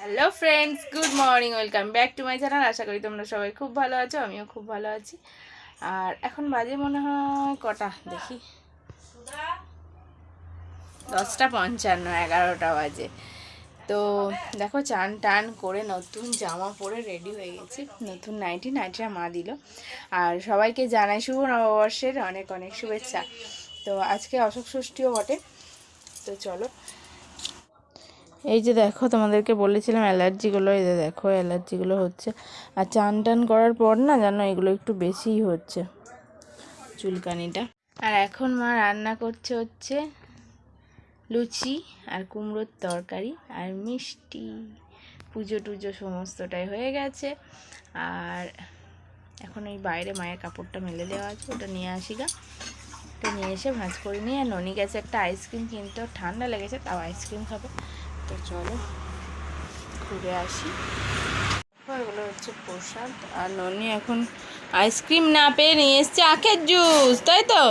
Hello friends, good morning, welcome back to my channel. আশা করি তোমরা সবাই খুব ভালো আছো, আমিও খুব ভালো আছি। আর এখন বাজে মনে হয় কটা দেখি, 10:55, 11টা বাজে। তো দেখো, চান টান করে নতুন জামা পরে রেডি হয়ে গেছি। নতুন নাইটিটা মা দিল। আর সবাইকে জানাই শুভ নববর্ষের অনেক অনেক শুভেচ্ছা। তো আজকে অশোক ষষ্ঠীও বটে। তো চলো, এই যে দেখো, তোমাদেরকে বলেছিলাম অ্যালার্জিগুলো, এই যে দেখো অ্যালার্জিগুলো হচ্ছে। আর চান টান করার পর না জানো, এগুলো একটু বেশিই হচ্ছে, চুলকানিটা। আর এখন মা রান্না করছে হচ্ছে লুচি আর কুমড়োর তরকারি আর মিষ্টি। পুজো টুজো সমস্তটাই হয়ে গেছে। আর এখন ওই বাইরে মায়ের কাপড়টা মেলে দেওয়া আছে, ওটা নিয়ে আসি গা। তো নিয়ে এসে ভাঁজ করে নিয়ে ননি গেছে একটা আইসক্রিম কিনতে, ঠান্ডা লেগেছে, তাও আইসক্রিম খাবে। তো চলো ঘুরে আসি। এগুলো হচ্ছে প্রসাদ। আর ননি এখন আইসক্রিম না পেয়ে নিয়ে এসছে আখের জুস, তাই তো?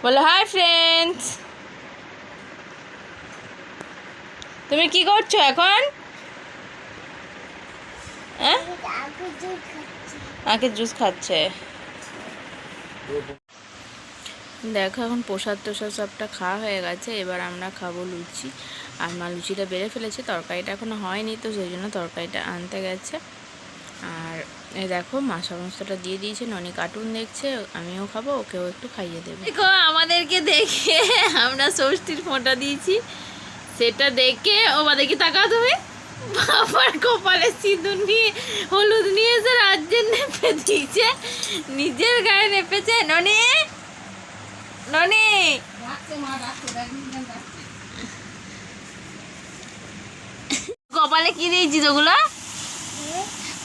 বলো হাই ফ্রেন্ডস। তুমি কি করছো এখন? হ্যাঁ, আখের জুস খাচ্ছে। দেখো, এখন প্রসাদ টোসাদ সবটা খাওয়া হয়ে গেছে। এবার আমরা খাবো লুচি। আর মা লুচিটা বেড়ে ফেলেছে, তরকারিটা এখনো হয়নি, তো সেই জন্য তরকারিটা আনতে গেছে। আর এই দেখো, মা সমস্তটা দিয়ে দিয়েছে। ননি কার্টুন দেখছে, আমিও খাবো, ওকেও একটু খাইয়ে দেবো। দেখো, আমাদেরকে দেখে আমরা ষষ্ঠীর ফোঁটা দিয়েছি, সেটা দেখে ও বা দেখি তাকাও তুমি, বাবার কপালে সিঁদুর নিয়ে হলুদ নিয়ে এসে রাজ্যের নেপে দিয়েছে, নিজের গায়ে নেপেছে। ননি ননি কপালে কি দিয়েছিস ওগুলো?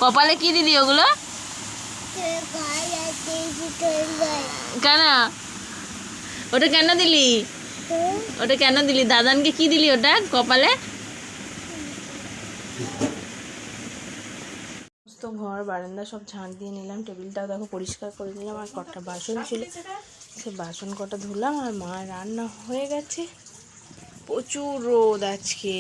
কপালে কি দিলি ওগুলো? কেন ওটা কেন দিলি? ওটা কেন দিলি? দাদানকে কি দিলি ওটা কপালে? তো ঘর বারান্দা সব ঝাঁট দিয়ে নিলাম, টেবিলটাও দেখো পরিষ্কার করে দিলাম। আর কটা বাসন ছিল, সে বাসন কটা ধুলাম। আর মা রান্না হয়ে গেছে। প্রচুর রোদ আজকে।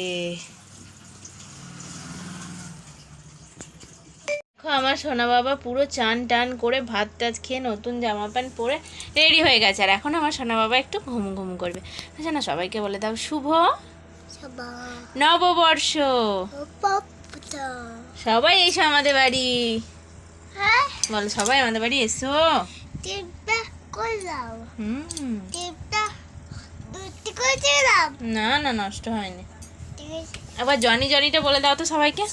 আমার সোনা বাবা পুরো চান টান করে ভাত টাত খেয়ে নতুন জামা প্যান্ট পরে রেডি হয়ে গেছে। আর এখন আমার সোনা বাবা একটু ঘুম ঘুম করবে। আচ্ছা না, সবাইকে বলে দাও শুভ নববর্ষ। সবাই এসো আমাদের বাড়ি, বলো সবাই আমাদের বাড়ি এসো। না না, নষ্ট হয়নি। আবার জনি জনিটা বলে দাও তো সবাইকে।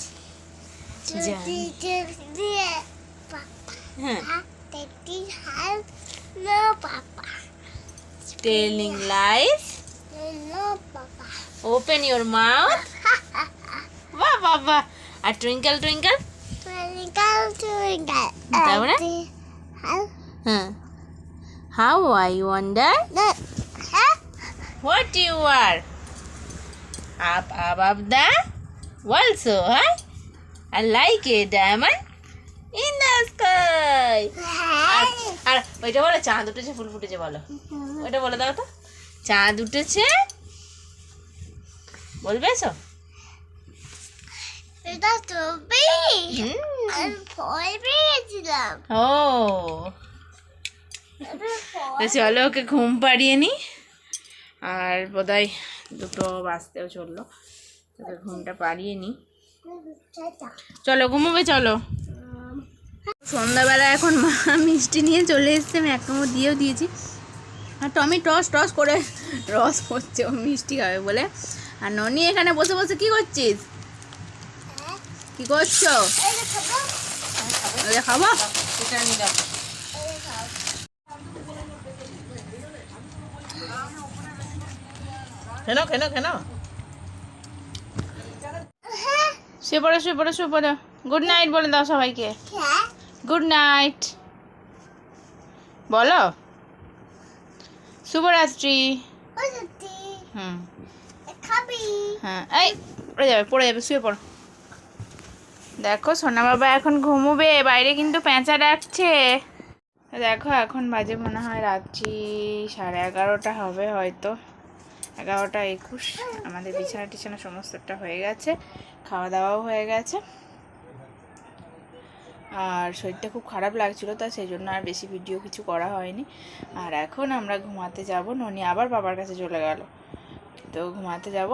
Telling lies. Open your mouth. বাহ বাহ বাহ। আর twinkle twinkle. তারপরে হ্যাঁ, how I wonder what you are up above the world, so high I like a diamond in the sky. আর ওইটা বলো, চাঁদ উঠেছে ফুল ফুটেছে, বলো ওইটা বলে দাও তো। চাঁদ উঠেছে বলবে এসো। ও চলো, ওকে ঘুম পাড়িয়ে নি। আর বোধহয় 2টো বাজতেও চললো, তোকে ঘুমটা পাড়িয়ে নি। চলো ঘুমোবে, চলো। সন্ধ্যাবেলা এখন মা মিষ্টি নিয়ে চলে এসছে, আমি 1 কামড় দিয়েও দিয়েছি। আর টমি টস টস করে রস পড়ছে, ও মিষ্টি খাবে বলে। আর ননি এখানে বসে বসে কি করছিস? কি করছো? খাবো কেন কেন কেন? শুয়ে পড়ো শুয়ে পড়ো শুয়ে পড়ো। গুড নাইট বলে দাও সবাইকে। গুড নাইট বলো। শুভরাত্রি। হ্যাঁ, এই পড়ে যাবে, শুয়ে পড়ো। দেখো, সোনা বাবা এখন ঘুমোবে, বাইরে কিন্তু পেঁচা ডাকছে। দেখো, এখন বাজে মনে হয় রাত্রি 11:30 হবে হয়তো, 11:21। আমাদের বিছানা টিছানা সমস্তটা হয়ে গেছে, খাওয়া দাওয়াও হয়ে গেছে। আর শরীরটা খুব খারাপ লাগছিলো, তা সেই জন্য আর বেশি ভিডিও কিছু করা হয়নি। আর এখন আমরা ঘুমাতে যাব। ননি আবার বাবার কাছে চলে গেল, তো ঘুমাতে যাব।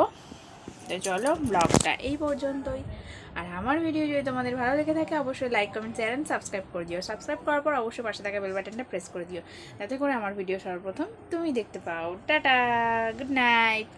তো চলো, ব্লগটা এই পর্যন্তই। আর আমার ভিডিও যদি তোমাদের ভালো লেগে থাকে অবশ্যই like, comment, share and subscribe করে দিও। সাবস্ক্রাইব করার পর অবশ্যই পাশে থাকা বেল বাটনটা প্রেস করে দিও, যাতে করে আমার ভিডিও সর্বপ্রথম তুমি দেখতে পাও। Tata, good night.